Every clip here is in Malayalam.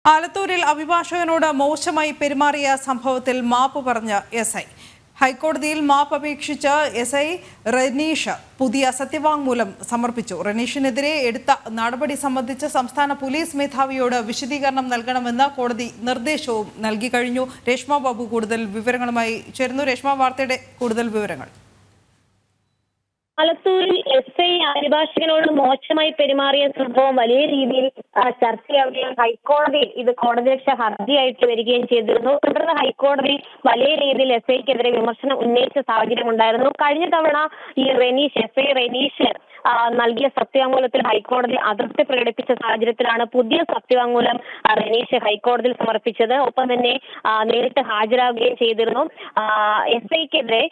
ആലത്തൂരിൽ അഭിഭാഷകനോട് മോശമായി പെരുമാറിയ സംഭവത്തിൽ മാപ്പ് പറഞ്ഞ എസ്ഐ. ഹൈക്കോടതിയിൽ മാപ്പ് അപേക്ഷിച്ച എസ്ഐ റനീഷ് പുതിയ സത്യവാങ്മൂലം സമർപ്പിച്ചു. റനീഷിനെതിരെ എടുത്ത നടപടി സംബന്ധിച്ച് സംസ്ഥാന പോലീസ് മേധാവിയോട് വിശദീകരണം നൽകണമെന്ന് കോടതി നിർദ്ദേശവും നൽകി കഴിഞ്ഞു. രേഷ്മ ബാബു കൂടുതൽ വിവരങ്ങളുമായി ചേരുന്നു. രേഷ്മ, വാർത്തയുടെ കൂടുതൽ വിവരങ്ങൾ. ആലത്തൂരിൽ എസ്ഐ അഭിഭാഷകനോട് മോശമായി പെരുമാറിയ സംഭവം വലിയ രീതിയിൽ ചർച്ചയാവുകയും ഹൈക്കോടതി ഇത് കോടതിയലക്ഷ്യ ഹർജിയായിട്ട് വരികയും ചെയ്തിരുന്നു. തുടർന്ന് ഹൈക്കോടതി വലിയ രീതിയിൽ എസ്ഐക്കെതിരെ വിമർശനം ഉന്നയിച്ച സാഹചര്യം ഉണ്ടായിരുന്നു. കഴിഞ്ഞ തവണ ഈ എസ്ഐ റനീഷ് നൽകിയ സത്യവാങ്മൂലത്തിൽ ഹൈക്കോടതി അതൃപ്തി പ്രകടിപ്പിച്ച സാഹചര്യത്തിലാണ് പുതിയ സത്യവാങ്മൂലം റനീഷ് ഹൈക്കോടതിയിൽ സമർപ്പിച്ചത്. ഒപ്പം തന്നെ നേരിട്ട് ഹാജരാകുകയും ചെയ്തിരുന്നു. എസ്ഐക്കെതിരെ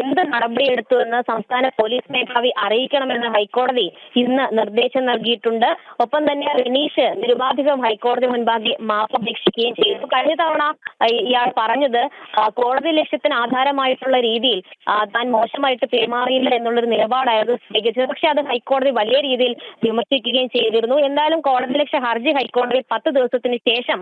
എന്ത് നടപടിയെടുത്തുവെന്ന് സംസ്ഥാന പോലീസ് മേധാവി അറിയിക്കണമെന്ന് ഹൈക്കോടതി ഇന്ന് നിർദ്ദേശം നൽകിയിട്ടുണ്ട്. ഒപ്പം തന്നെ റനീഷ് നിരുപാധികം ഹൈക്കോടതി മുൻപാകെ മാപ്പ് അപേക്ഷിക്കുകയും ചെയ്തു. കഴിഞ്ഞ തവണ ഇയാൾ പറഞ്ഞത് കോടതി ലക്ഷ്യത്തിന് ആധാരമായിട്ടുള്ള രീതിയിൽ താൻ മോശമായിട്ട് പെരുമാറിയില്ല എന്നുള്ളൊരു നിലപാടായിരുന്നു സ്വീകരിച്ചത്. പക്ഷെ അത് ഹൈക്കോടതി വലിയ രീതിയിൽ വിമർശിക്കുകയും ചെയ്തിരുന്നു. എന്തായാലും കോടതി ലക്ഷ്യ ഹർജി ഹൈക്കോടതി 10 ദിവസത്തിന് ശേഷം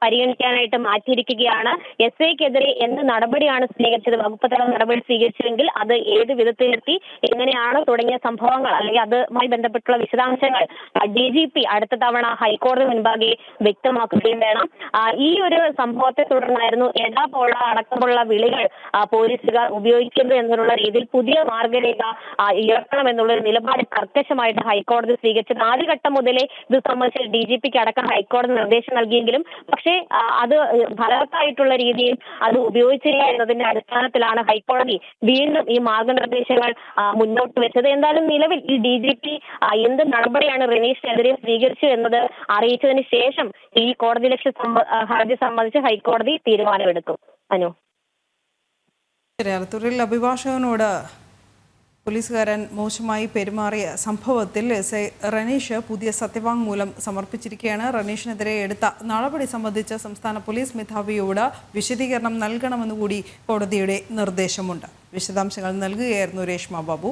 പരിഗണിക്കാനായിട്ട് മാറ്റിയിരിക്കുകയാണ്. എസ്ഐക്കെതിരെ എന്ത് നടപടിയാണ് സ്വീകരിച്ചത്, വകുപ്പ് തല നടപടി സ്വീകരിച്ചെങ്കിൽ അത് ഏത് വിധത്തിലെത്തി, എങ്ങനെയാണ് തുടങ്ങിയ സംഭവങ്ങൾ അല്ലെങ്കിൽ അതുമായി ബന്ധപ്പെട്ടുള്ള വിശദാംശങ്ങൾ DGP അടുത്ത തവണ ഹൈക്കോടതി മുൻപാകെ വ്യക്തമാക്കുകയും വേണം. ഈ ഒരു സംഭവത്തെ തുടർന്നായിരുന്നു എടാ പോള അടക്കമുള്ള വിളികൾ പോലീസുകാർ ഉപയോഗിക്കുന്നത് എന്നുള്ള രീതിയിൽ പുതിയ മാർഗരേഖ ഇറക്കണമെന്നുള്ളൊരു നിലപാട് കർക്കശമായിട്ട് ഹൈക്കോടതി സ്വീകരിച്ചത്. ആദ്യഘട്ടം മുതലേ ഇത് സംബന്ധിച്ച് DGPക്ക് അടക്കം ഹൈക്കോടതി നിർദ്ദേശം നൽകിയെങ്കിലും പക്ഷേ അത് ഫലവത്തായിട്ടുള്ള രീതിയിൽ അത് ഉപയോഗിച്ചില്ല എന്നതിന്റെ അടിസ്ഥാനത്തിലാണ് ഹൈക്കോടതി വീണ്ടും ഈ മാർഗനിർദ്ദേശങ്ങൾ മുന്നോട്ട് വെച്ചത്. എന്തായാലും നിലവിൽ ഈ DGP എന്ത് നടപടിയാണ് റനീഷിനെതിരെ സ്വീകരിച്ചു എന്നത് അറിയിച്ചതിന് ശേഷം ഈ കോടതി ലക്ഷ്യ ഹർജി സംബന്ധിച്ച് ഹൈക്കോടതി തീരുമാനമെടുക്കും. അനു, ആലത്തൂരിൽ അഭിഭാഷകനോട് പോലീസുകാരൻ മോശമായി പെരുമാറിയ സംഭവത്തിൽ എസ്ഐ റനീഷ് പുതിയ സത്യവാങ്മൂലം സമർപ്പിച്ചിരിക്കുകയാണ്. റനീഷിനെതിരെ എടുത്ത നടപടി സംബന്ധിച്ച് സംസ്ഥാന പോലീസ് മേധാവിയോട് വിശദീകരണം നൽകണമെന്നുകൂടി കോടതിയുടെ നിർദ്ദേശമുണ്ട്. വിശദാംശങ്ങൾ നൽകുകയായിരുന്നു രേഷ്മ ബാബു.